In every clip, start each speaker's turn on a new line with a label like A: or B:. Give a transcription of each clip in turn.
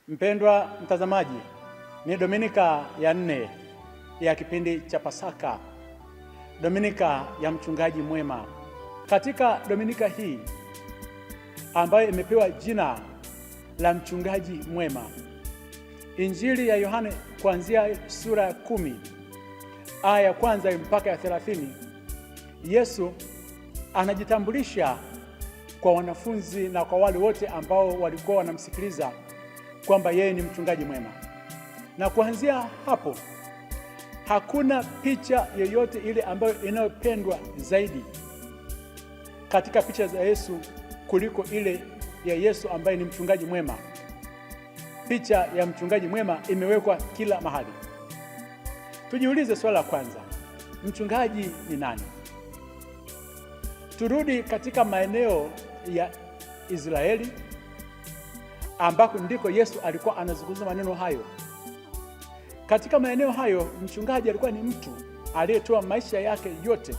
A: Mpendwa mtazamaji, ni Dominika ya 4 ya kipindi cha Pasaka, Dominika ya mchungaji mwema. Katika Dominika hii ambayo imepewa jina la mchungaji mwema, Injili ya Yohane kuanzia sura ya 10 aya ya kwanza mpaka ya 30, Yesu anajitambulisha kwa wanafunzi na kwa wale wote ambao walikuwa wanamsikiliza kwamba yeye ni mchungaji mwema. Na kuanzia hapo hakuna picha yoyote ile ambayo inayopendwa zaidi katika picha za Yesu kuliko ile ya Yesu ambaye ni mchungaji mwema. Picha ya mchungaji mwema imewekwa kila mahali. Tujiulize swala la kwanza, mchungaji ni nani? Turudi katika maeneo ya Israeli ambako ndiko Yesu alikuwa anazungumza maneno hayo. Katika maeneo hayo, mchungaji alikuwa ni mtu aliyetoa maisha yake yote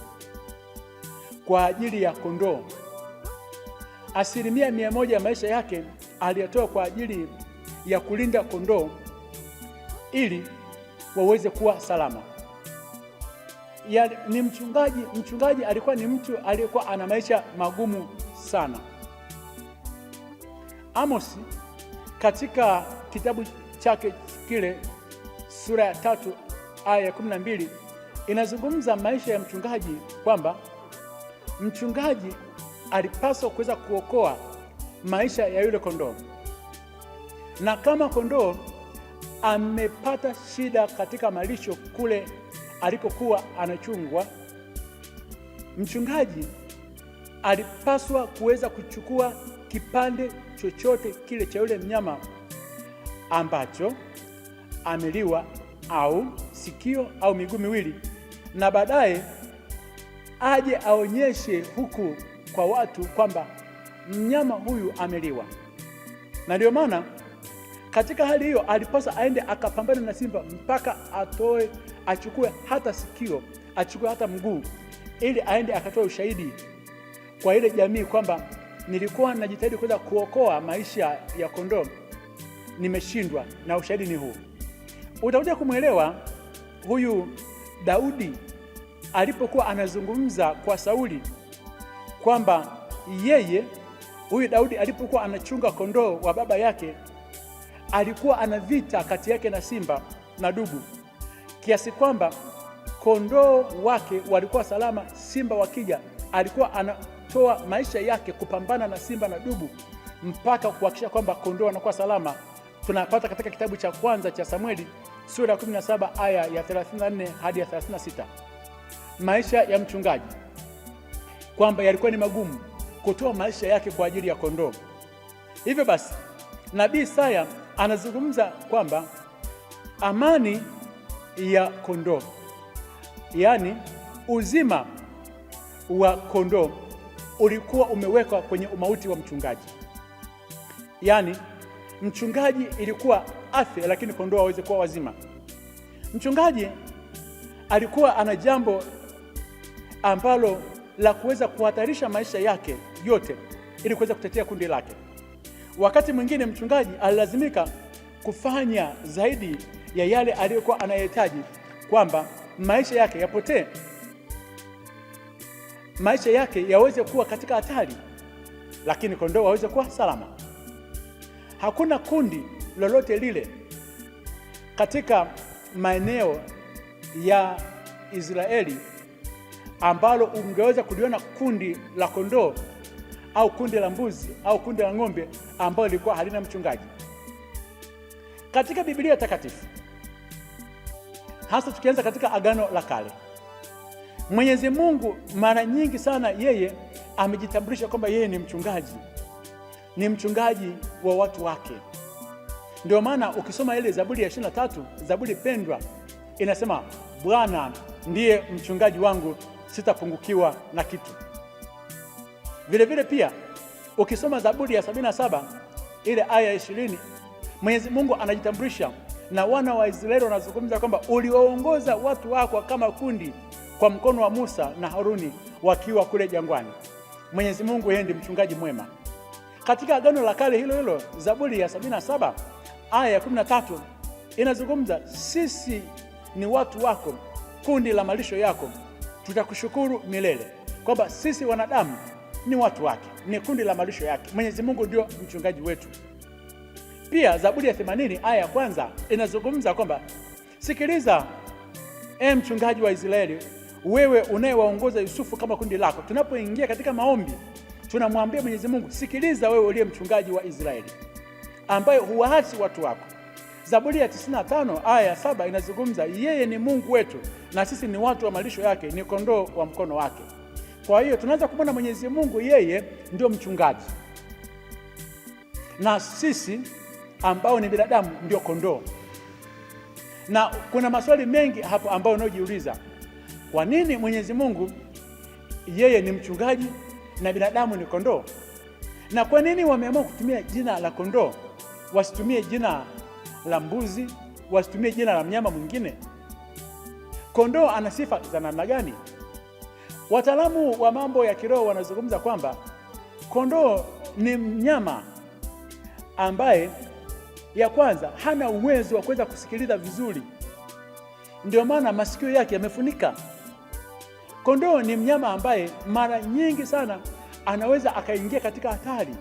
A: kwa ajili ya kondoo. 100% ya maisha yake aliyatoa kwa ajili ya kulinda kondoo ili waweze kuwa salama. Ni mchungaji alikuwa ni mtu aliyekuwa ana maisha magumu sana. Amos katika kitabu chake kile sura ya 3 aya ya 12 inazungumza maisha ya mchungaji kwamba mchungaji alipaswa kuweza kuokoa maisha ya yule kondoo. Na kama kondoo amepata shida katika malisho kule alikokuwa anachungwa, mchungaji alipaswa kuweza kuchukua kipande chochote kile cha yule mnyama ambacho ameliwa, au sikio au miguu miwili, na baadaye aje aonyeshe huku kwa watu kwamba mnyama huyu ameliwa. Na ndio maana katika hali hiyo alipaswa aende akapambana na simba mpaka achukue hata sikio, achukue hata mguu, ili aende akatoa ushahidi kwa ile jamii kwamba nilikuwa najitahidi kuweza kuokoa maisha ya kondoo, nimeshindwa na ushahidi ni huu. Utakuja kumwelewa huyu Daudi alipokuwa anazungumza kwa Sauli kwamba huyu Daudi alipokuwa anachunga kondoo wa baba yake alikuwa ana vita kati yake na simba na dubu, kiasi kwamba kondoo wake walikuwa salama. Simba wakija alikuwa anatoa maisha yake kupambana na simba na dubu mpaka kuhakikisha kwamba kondoo wanakuwa salama. Tunapata katika kitabu cha kwanza cha Samueli sura ya 17 aya ya 34 hadi ya 36. Maisha ya mchungaji kwamba yalikuwa ni magumu, kutoa maisha yake kwa ajili ya kondoo. Hivyo basi Nabii Isaya anazungumza kwamba amani ya kondoo, yaani uzima wa kondoo ulikuwa umewekwa kwenye umauti wa mchungaji. Yaani mchungaji ilikuwa afya, lakini kondoo waweze kuwa wazima. Mchungaji alikuwa ana jambo ambalo la kuweza kuhatarisha maisha yake yote ili kuweza kutetea kundi lake. Wakati mwingine mchungaji alilazimika kufanya zaidi ya yale aliyokuwa anayahitaji, kwamba maisha yake yapotee, maisha yake yaweze kuwa katika hatari, lakini kondoo waweze kuwa salama. Hakuna kundi lolote lile katika maeneo ya Israeli ambalo ungeweza kuliona kundi la kondoo au kundi la mbuzi au kundi la ng'ombe ambalo lilikuwa halina mchungaji. Katika Biblia takatifu, hasa tukianza katika Agano la Kale, Mwenyezi Mungu mara nyingi sana yeye amejitambulisha kwamba yeye ni mchungaji, ni mchungaji wa watu wake. Ndio maana ukisoma ile Zaburi ya 23, Zaburi pendwa, inasema Bwana ndiye mchungaji wangu, sitapungukiwa na kitu. Vile vile pia ukisoma Zaburi ya 77 ile aya ya 20, Mwenyezi Mungu anajitambulisha na wana wa Israeli wanazungumza kwamba uliwaongoza watu wako kama kundi kwa mkono wa Musa na Haruni wakiwa kule jangwani. Mwenyezi Mungu yeye ndiye mchungaji mwema. Katika Agano la Kale hilo hilo, Zaburi ya 77 aya ya 13 inazungumza, sisi ni watu wako, kundi la malisho yako, tutakushukuru milele. Kwamba sisi wanadamu ni watu wake, ni kundi la malisho yake. Mwenyezi Mungu ndio mchungaji wetu. Pia Zaburi ya 80 aya ya kwanza inazungumza kwamba, sikiliza mchungaji wa Israeli, wewe unayewaongoza Yusufu kama kundi lako. Tunapoingia katika maombi tunamwambia Mwenyezi Mungu, sikiliza wewe uliye mchungaji wa Israeli ambaye huwaachi watu wako. Zaburi ya 95 aya ya 7 inazungumza, yeye ni Mungu wetu na sisi ni watu wa malisho yake, ni kondoo wa mkono wake. Kwa hiyo tunaanza kumwona Mwenyezi Mungu yeye ndio mchungaji na sisi ambao ni binadamu ndio kondoo. Na kuna maswali mengi hapo ambayo unayojiuliza, kwa nini Mwenyezi Mungu yeye ni mchungaji na binadamu ni kondoo? Na kwa nini wameamua kutumia jina la kondoo, wasitumie jina la mbuzi, wasitumie jina la mnyama mwingine? Kondoo ana sifa za namna gani? Wataalamu wa mambo ya kiroho wanazungumza kwamba kondoo ni mnyama ambaye ya kwanza hana uwezo wa kuweza kusikiliza vizuri, ndio maana masikio yake yamefunika. Kondoo ni mnyama ambaye mara nyingi sana anaweza akaingia katika hatari.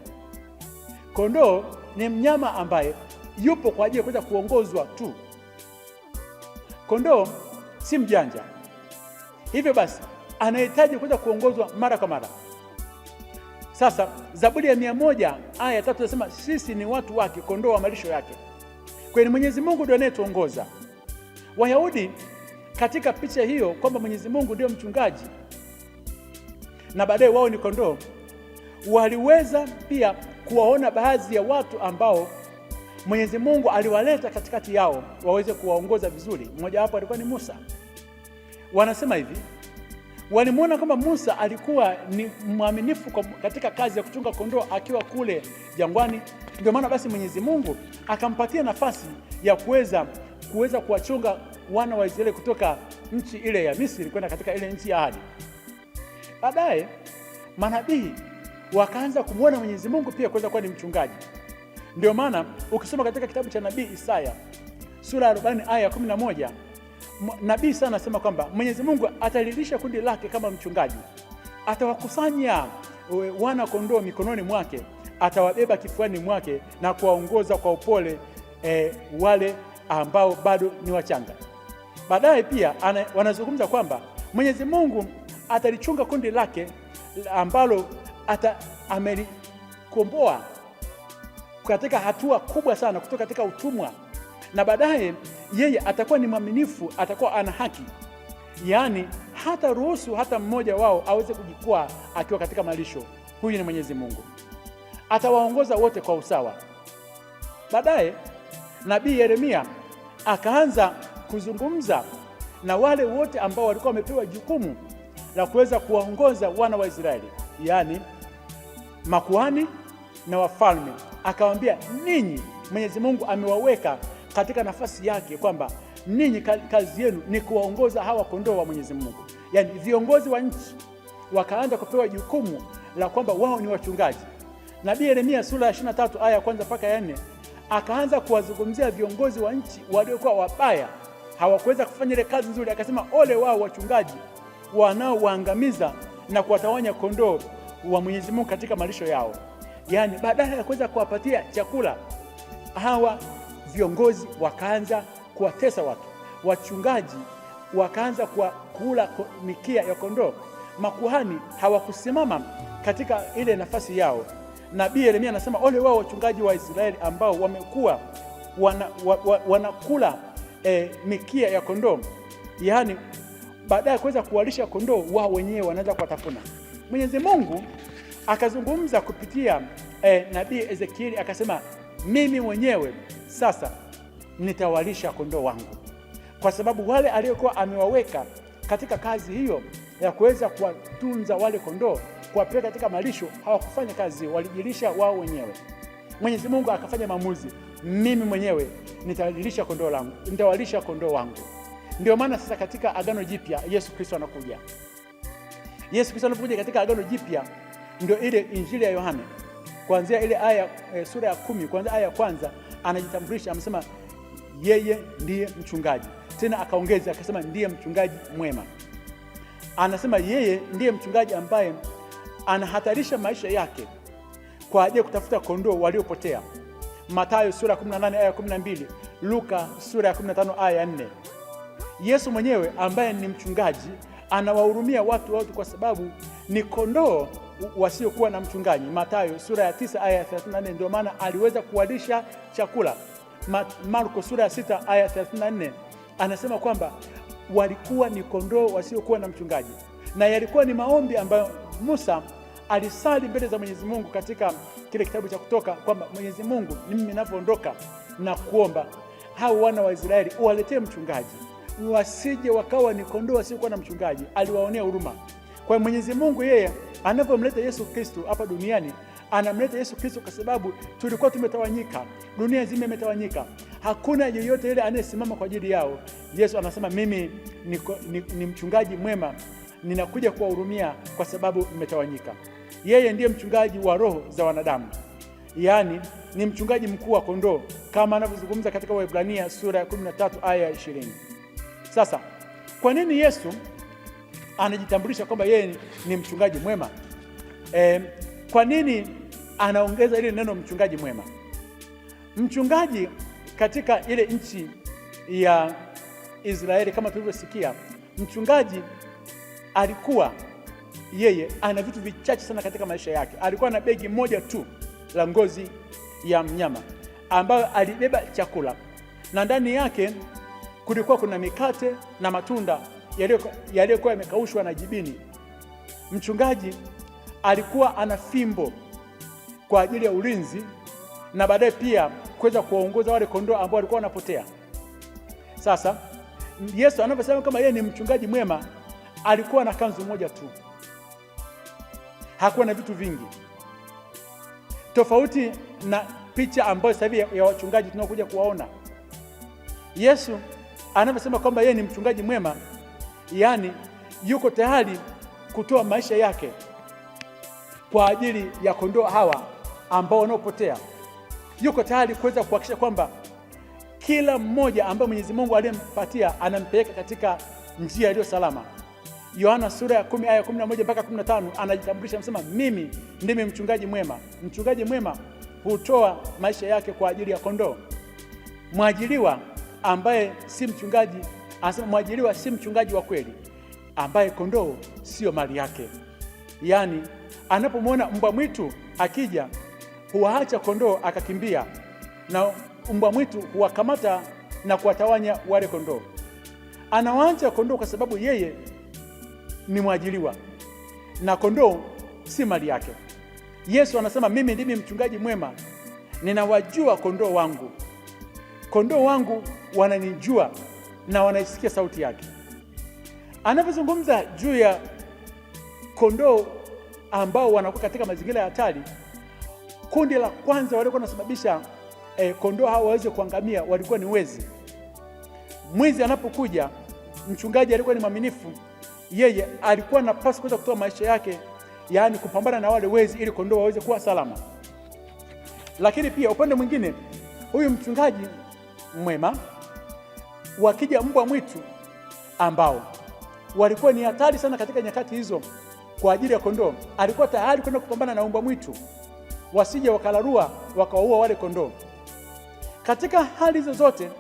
A: Kondoo ni mnyama ambaye yupo kwa ajili ya kuweza kuongozwa tu. Kondoo si mjanja, hivyo basi anahitaji kuweza kuongozwa mara kwa mara. Sasa Zaburi ya 100 aya 3 inasema, sisi ni watu wake, kondoo wa malisho yake. Kwa hiyo Mwenyezi Mungu ndiye anayetuongoza. Wayahudi katika picha hiyo kwamba Mwenyezi Mungu ndio mchungaji na baadaye wao ni kondoo, waliweza pia kuwaona baadhi ya watu ambao Mwenyezi Mungu aliwaleta katikati yao waweze kuwaongoza vizuri. Mmoja wapo alikuwa ni Musa. Wanasema hivi, walimwona kwamba Musa alikuwa ni mwaminifu katika kazi ya kuchunga kondoo akiwa kule jangwani. Ndio maana basi Mwenyezi Mungu akampatia nafasi ya kuweza kuwachunga wana wa Israeli kutoka nchi ile ya Misri kwenda katika ile nchi ya ahadi. Baadaye manabii wakaanza kumwona Mwenyezi Mungu pia kuweza kuwa ni mchungaji. Ndio maana ukisoma katika kitabu cha nabii Isaya sura ya 40 aya ya 11, nabii sana anasema kwamba Mwenyezi Mungu atalilisha kundi lake kama mchungaji, atawakusanya wana kondoo mikononi mwake, atawabeba kifuani mwake na kuwaongoza kwa upole wale ambao bado ni wachanga. Baadaye pia wanazungumza kwamba Mwenyezi Mungu atalichunga kundi lake ambalo amelikomboa katika hatua kubwa sana kutoka katika utumwa, na baadaye yeye atakuwa ni mwaminifu, atakuwa ana haki, yaani hata ruhusu hata mmoja wao aweze kujikwaa akiwa katika malisho. Huyu ni Mwenyezi Mungu, atawaongoza wote kwa usawa. Baadaye nabii Yeremia akaanza kuzungumza na wale wote ambao walikuwa wamepewa jukumu la kuweza kuwaongoza wana wa Israeli, yaani makuhani na wafalme. Akawaambia, ninyi Mwenyezi Mungu amewaweka katika nafasi yake kwamba ninyi kazi yenu ni kuwaongoza hawa kondoo wa Mwenyezi Mungu. Yaani viongozi wa nchi wakaanza kupewa jukumu la kwamba wao ni wachungaji. Nabii Yeremia sura ya 23 aya ya kwanza mpaka ya 4 akaanza kuwazungumzia viongozi wa nchi waliokuwa wabaya, hawakuweza kufanya ile kazi nzuri. Akasema, ole wao wachungaji wanaowaangamiza na kuwatawanya kondoo wa Mwenyezi Mungu katika malisho yao. Yaani badala ya kuweza kuwapatia chakula, hawa viongozi wakaanza kuwatesa watu. Wachungaji wakaanza kula mikia ya kondoo. Makuhani hawakusimama katika ile nafasi yao. Nabii Yeremia anasema, ole wao wachungaji wa Israeli ambao wamekuwa wanakula mikia ya kondoo. Yaani baada ya kuweza kuwalisha kondoo, wao wenyewe wanaanza kuwatafuna. Mwenyezi Mungu akazungumza kupitia nabii Ezekieli akasema, mimi mwenyewe sasa nitawalisha kondoo wangu, kwa sababu wale aliokuwa amewaweka katika kazi hiyo ya kuweza kuwatunza wale kondoo, kuwapeleka katika malisho, hawakufanya kazi, walijilisha wao wenyewe. Mwenyezi Mungu akafanya maamuzi, mimi mwenyewe nitawalisha kondoo wangu. Ndio maana sasa katika Agano Jipya Yesu Kristo anakuja. Yesu Kristo anapokuja katika Agano Jipya ndio ile Injili ya Yohana kuanzia ile aya sura ya 10 kuanzia aya ya kwanza anajitambulisha, amesema yeye ndiye mchungaji. Tena akaongeza akasema ndiye mchungaji mwema. Anasema yeye ndiye mchungaji ambaye anahatarisha maisha yake kwa ajili ya kutafuta kondoo waliopotea. Mathayo sura 18 aya 12, Luka sura ya 15 aya 4. Yesu mwenyewe ambaye ni mchungaji anawahurumia watu wote kwa sababu ni kondoo wasiokuwa na mchungaji. Mathayo sura ya 9 aya 34, ndio maana aliweza kuwalisha chakula. Marko sura ya 6 aya 34 anasema kwamba walikuwa ni kondoo wasiokuwa na mchungaji. Na yalikuwa ni maombi ambayo Musa alisali mbele za Mwenyezi Mungu katika kile kitabu cha Kutoka, kwamba Mwenyezi Mungu, mimi ninapoondoka na kuomba hao wana wa Israeli uwaletee mchungaji, wasije wakawa ni kondoo wasiokuwa na mchungaji. Aliwaonea huruma. Kwa Mwenyezi Mungu yeye anapomleta Yesu Kristo hapa duniani, anamleta Yesu Kristo kwa sababu tulikuwa tumetawanyika, dunia nzima imetawanyika, hakuna yeyote yule anayesimama kwa ajili yao. Yesu anasema mimi ni mchungaji mwema, ninakuja kuwahurumia kwa sababu mmetawanyika. Yeye ndiye mchungaji wa roho za wanadamu, yaani ni mchungaji mkuu wa kondoo, kama anavyozungumza katika Waebrania sura ya 13 aya 20. Sasa kwa nini Yesu anajitambulisha kwamba yeye ni mchungaji mwema? Kwa nini anaongeza ile neno mchungaji mwema? Mchungaji katika ile nchi ya Israeli, kama tulivyosikia, mchungaji alikuwa yeye ana vitu vichache sana katika maisha yake. Alikuwa na begi moja tu la ngozi ya mnyama ambayo alibeba chakula, na ndani yake kulikuwa kuna mikate na matunda yaliyokuwa yamekaushwa na jibini. Mchungaji alikuwa ana fimbo kwa ajili ya ulinzi na baadaye pia kuweza kuwaongoza wale kondoo ambao walikuwa wanapotea. Sasa Yesu anaposema kama yeye ni mchungaji mwema, alikuwa na kanzu moja tu, hakuwa na vitu vingi, tofauti na picha ambayo sasa hivi ya wachungaji tunaokuja kuwaona. Yesu anaposema kwamba yeye ni mchungaji mwema, yaani yuko tayari kutoa maisha yake kwa ajili ya kondoo hawa ambao wanaopotea. Yuko tayari kuweza kuhakikisha kwamba kila mmoja ambaye Mwenyezi Mungu aliyempatia anampeleka katika njia iliyo salama. Yohana sura ya 10 aya 11 mpaka 15 anajitambulisha, anasema mimi ndimi mchungaji mwema. Mchungaji mwema hutoa maisha yake kwa ajili ya kondoo. Mwajiriwa ambaye si mchungaji, anasema mwajiriwa si mchungaji wa kweli, ambaye kondoo sio mali yake. Yaani anapomwona mbwa mwitu akija, huwaacha kondoo akakimbia, na mbwa mwitu huwakamata na kuwatawanya wale kondoo. Anawaacha kondoo kwa sababu yeye ni mwajiriwa na kondoo si mali yake. Yesu anasema mimi ndimi mchungaji mwema, ninawajua kondoo wangu. Kondoo wangu wananijua na wanaisikia sauti yake. Anapozungumza juu ya kondoo ambao wanakuwa katika mazingira ya hatari, kundi la kwanza walikuwa wanasababisha kondoo hao waweze kuangamia walikuwa ni wezi. Mwizi anapokuja, mchungaji alikuwa ni mwaminifu, yeye alikuwa anapaswa kuweza kutoa maisha yake, yaani kupambana na wale wezi ili kondoo waweze kuwa salama. Lakini pia upande mwingine, huyu mchungaji mwema, wakija mbwa mwitu ambao walikuwa ni hatari sana katika nyakati hizo kwa ajili ya kondoo, alikuwa tayari kwenda kupambana na mbwa mwitu wasije wakalarua wakawaua wale kondoo. Katika hali hizo zote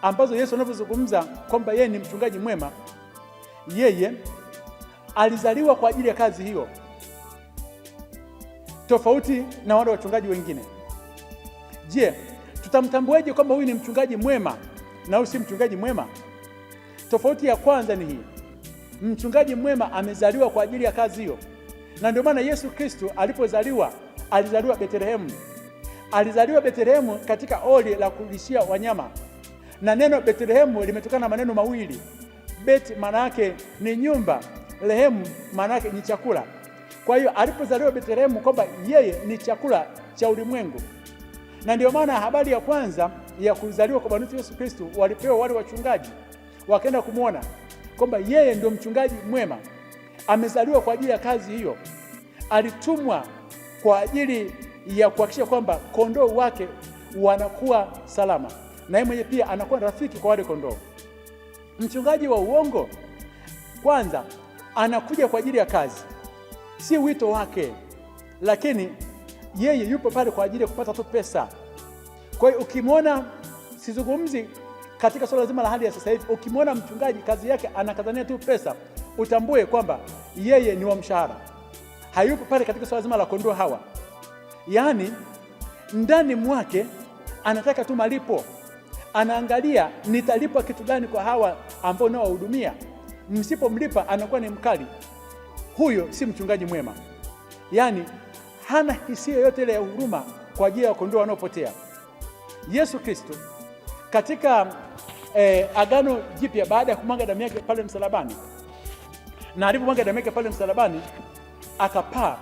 A: ambazo Yesu anavyozungumza kwamba yeye ni mchungaji mwema, yeye alizaliwa kwa ajili ya kazi hiyo, tofauti na wale wachungaji wengine. Je, tutamtambuaje kwamba huyu ni mchungaji mwema na huyu si mchungaji mwema? Tofauti ya kwanza ni hii: mchungaji mwema amezaliwa kwa ajili ya kazi hiyo. Na ndio maana Yesu Kristo alipozaliwa, alizaliwa Betlehemu. Alizaliwa Betlehemu katika hori la kulishia wanyama. Na neno Betlehemu limetokana na maneno mawili. Bet maana yake ni nyumba, lehemu maana yake ni chakula. Kwa hiyo alipozaliwa Betlehemu kwamba yeye ni chakula cha ulimwengu. Na ndio maana habari ya kwanza ya kuzaliwa kwa Bwana Yesu Kristo walipewa wale wachungaji, wakaenda kumwona kwamba yeye ndio mchungaji mwema, amezaliwa kwa ajili ya kazi hiyo. Alitumwa kwa ajili ya kuhakikisha kwamba kondoo wake wanakuwa salama, na yeye mwenyewe pia anakuwa rafiki kwa wale kondoo. Mchungaji wa uongo, kwanza anakuja kwa ajili ya kazi, si wito wake, lakini yeye yupo pale kwa ajili ya kupata tu pesa. Kwa hiyo ukimwona, sizungumzi katika swala zima la hali ya sasa hivi, ukimwona mchungaji kazi yake anakazania tu pesa, utambue kwamba yeye ni wa mshahara, hayupo pale katika swala zima la kondoo hawa. Yaani ndani mwake anataka tu malipo, anaangalia nitalipwa kitu gani kwa hawa ambao nao wahudumia. Msipomlipa anakuwa ni mkali. Huyo si mchungaji mwema. Yaani hana hisia yote ile ya huruma kwa ajili ya kondoo wanaopotea. Yesu Kristo katika Agano Jipya, baada ya kumwaga damu yake pale msalabani, na alipomwaga damu yake pale msalabani akapaa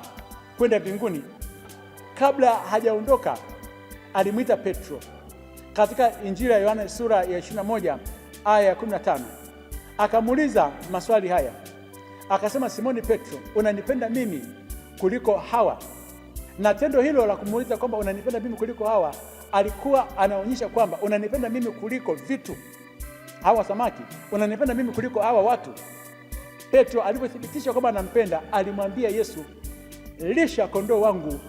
A: kwenda mbinguni, kabla hajaondoka alimwita Petro. Katika Injili ya Yohana sura ya 21 aya ya 15 akamuuliza maswali haya, akasema, Simoni Petro, unanipenda mimi kuliko hawa? Na tendo hilo la kumuuliza kwamba unanipenda mimi kuliko hawa, alikuwa anaonyesha kwamba unanipenda mimi kuliko vitu, hawa samaki, unanipenda mimi kuliko hawa watu. Petro alipothibitisha kwamba anampenda, alimwambia Yesu, lisha kondoo wangu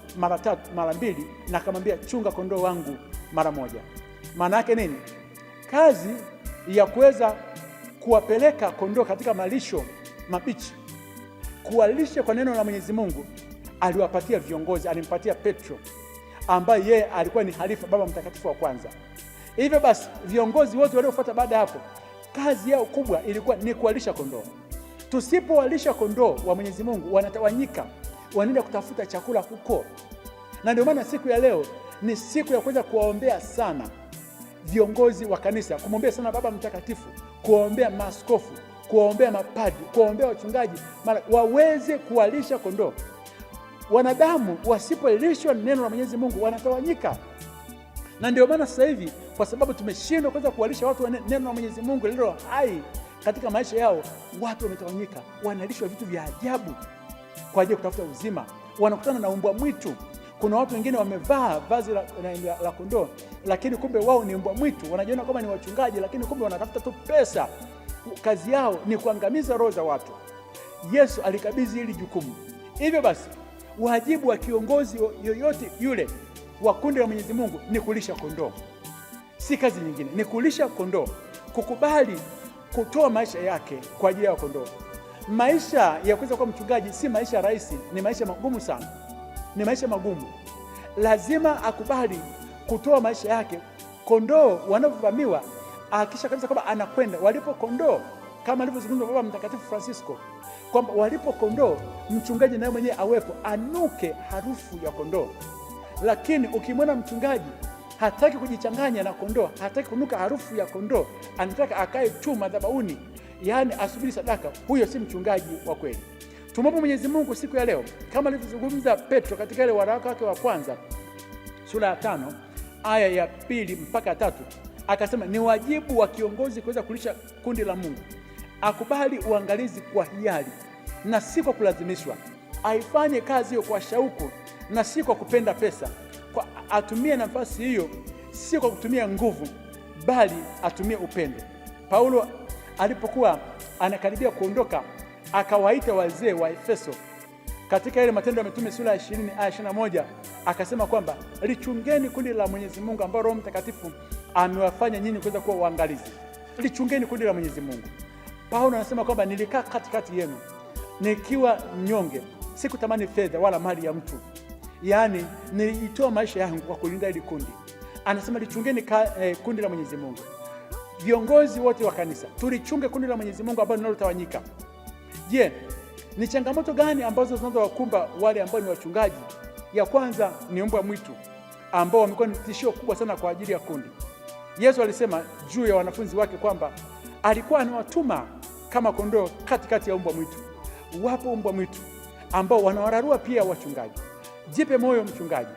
A: mara mbili, na akamwambia chunga kondoo wangu mara moja. Maana yake nini? Kazi ya kuweza kuwapeleka kondoo katika malisho mabichi, kuwalisha kwa neno la Mwenyezi Mungu, aliwapatia viongozi. Alimpatia Petro ambaye yeye alikuwa ni halifa, Baba Mtakatifu wa kwanza. Hivyo basi viongozi wote waliofuata baada hapo, kazi yao kubwa ilikuwa ni kuwalisha kondoo. Tusipowalisha kondoo wa Mwenyezi Mungu, wanatawanyika, wanaenda kutafuta chakula huko. Na ndio maana siku ya leo ni siku ya kuweza kuwaombea sana viongozi wa kanisa, kumwombea sana Baba Mtakatifu, kuwaombea maaskofu, kuwaombea mapadri, kuwaombea wachungaji, waweze kuwalisha kondoo. Wanadamu wasipolishwa neno la Mwenyezi Mungu wanatawanyika. Na ndio maana sasa hivi, kwa sababu tumeshindwa kuweza kuwalisha watu neno la Mwenyezi Mungu lililo hai katika maisha yao, watu wametawanyika, wanalishwa vitu vya ajabu kwa ajili ya kutafuta uzima. Wanakutana na umbwa mwitu. Kuna watu wengine wamevaa vazi la kondoo, lakini kumbe wao ni umbwa mwitu. Wanajiona kama ni wachungaji, lakini kumbe wanatafuta tu pesa. Kazi yao ni kuangamiza roho za watu. Yesu alikabidhi hili jukumu. Hivyo basi, wajibu wa kiongozi yoyote yule wa kundi la Mwenyezi Mungu ni kulisha kondoo, si kazi nyingine, ni kulisha kondoo, kukubali kutoa maisha yake kwa ajili ya kondoo. Maisha ya kuweza kuwa mchungaji si maisha rahisi, ni maisha magumu sana, ni maisha magumu. Lazima akubali kutoa maisha yake. Kondoo wanapovamiwa, akisha kabisa kwamba anakwenda walipo kondoo, kama alivyozungumza Baba Mtakatifu Francisco kwamba walipo kondoo, mchungaji naye mwenyewe awepo, anuke harufu ya kondoo. Lakini ukimwona mchungaji hataki kujichanganya na kondoo, hataki kunuka harufu ya kondoo, anataka akae tu madhabahuni, yaani asubiri sadaka, huyo si mchungaji wa kweli. Tumwombe Mwenyezi Mungu siku ya leo, kama alivyozungumza Petro katika ile waraka wake wa kwanza sura ya 5 aya ya 2 mpaka 3, akasema ni wajibu wa kiongozi kuweza kulisha kundi la Mungu, akubali uangalizi kwa hiari na si kwa kulazimishwa, aifanye kazi hiyo kwa shauku na si kwa kupenda pesa, kwa atumie nafasi hiyo si kwa kutumia nguvu, bali atumie upendo. Paulo alipokuwa anakaribia kuondoka, akawaita wazee wa Efeso katika ile Matendo ya Mitume sura ya 20 aya 21, akasema kwamba lichungeni kundi la Mwenyezi Mungu ambao Roho Mtakatifu amewafanya nyinyi kuweza kuwa waangalizi. Lichungeni kundi la Mwenyezi Mungu. Paulo anasema kwamba nilikaa katikati yenu nikiwa mnyonge, sikutamani fedha wala mali ya mtu, yaani nilitoa maisha yangu kwa kulinda hili kundi. Anasema lichungeni kundi la Mwenyezi Mungu. Viongozi wote wa kanisa tulichunge kundi la Mwenyezi Mungu ambao linalotawanyika. Je, ni changamoto gani ambazo zinazowakumba wale ambao ni wachungaji? Ya kwanza ni mbwa mwitu ambao wamekuwa ni tishio kubwa sana kwa ajili ya kundi. Yesu alisema juu ya wanafunzi wake kwamba alikuwa anawatuma kama kondoo katikati ya mbwa mwitu. Wapo mbwa mwitu ambao wanawararua pia wachungaji. Jipe moyo mchungaji,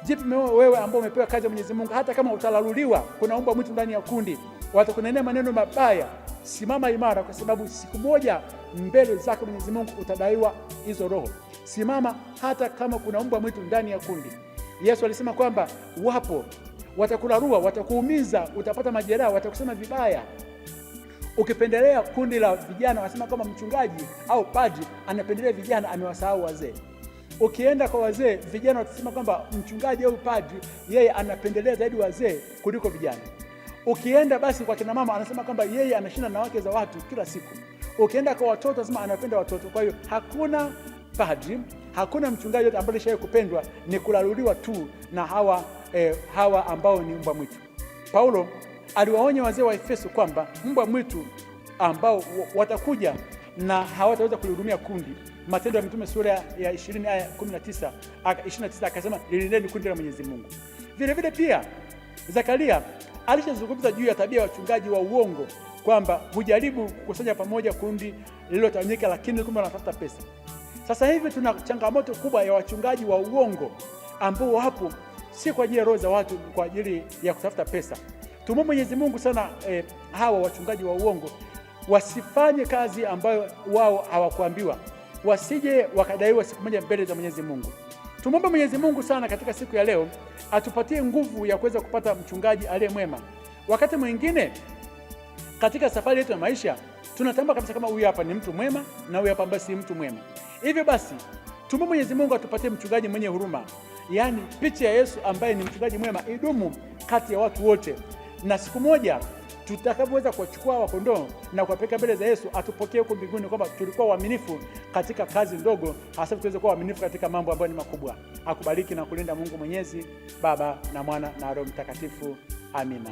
A: jipe moyo wewe ambao umepewa kazi ya Mwenyezi Mungu. Hata kama utalaluliwa, kuna mbwa mwitu ndani ya kundi, watakunenea maneno mabaya, simama imara, kwa sababu siku moja mbele zake Mwenyezi Mungu utadaiwa hizo roho. Simama hata kama kuna mbwa mwitu ndani ya kundi. Yesu alisema kwamba wapo watakularua, watakuumiza, utapata majeraha, watakusema vibaya. Ukipendelea kundi la vijana, wasema kama mchungaji au padri anapendelea vijana, amewasahau wazee. Ukienda kwa wazee, vijana watasema kwamba mchungaji au padri yeye anapendelea zaidi wazee kuliko vijana. Ukienda basi kwa kina mama, anasema kwamba yeye anashinda na wake za watu kila siku. Ukienda kwa watoto, anasema anapenda watoto. Kwa hiyo hakuna padri, hakuna mchungaji yote ambaye alishaye kupendwa, ni kulaluliwa tu na hawa ambao ni mbwa mwitu. Paulo aliwaonya wazee wa Efeso kwamba mbwa mwitu ambao watakuja na hawataweza kulihudumia kundi. Matendo ya Mitume sura ya 20 aya 29 akasema lilindeni kundi la Mwenyezi Mungu. Vile vile pia Zakaria alishazungumza juu ya tabia ya wachungaji wa uongo kwamba hujaribu kukusanya pamoja kundi lililotawanyika, lakini kumbe wanatafuta pesa. Sasa hivi tuna changamoto kubwa ya wachungaji wa uongo ambao hapo si kwa ajili ya roho za watu, kwa ajili ya kutafuta pesa. Tumwombe Mwenyezi Mungu sana hawa wachungaji wa uongo wasifanye kazi ambayo wao hawakuambiwa, wasije wakadaiwa siku moja mbele za Mwenyezi Mungu. Tumwombe Mwenyezi Mungu sana katika siku ya leo atupatie nguvu ya kuweza kupata mchungaji aliye mwema. Wakati mwingine katika safari yetu ya maisha tunatambua kabisa kama huyu hapa ni mtu mwema na huyu hapa basi mtu mwema. Hivyo basi tumwombe Mwenyezi Mungu atupatie mchungaji mwenye huruma, yaani picha ya Yesu ambaye ni mchungaji mwema idumu kati ya watu wote, na siku moja tutakapoweza kuwachukua wakondoo na kuwapeleka mbele za Yesu, atupokee huko mbinguni kwamba tulikuwa waaminifu katika kazi ndogo, hasa tuweze kuwa waaminifu katika mambo ambayo ni makubwa. Akubariki na kulinda Mungu Mwenyezi, Baba na Mwana na Roho Mtakatifu. Amina.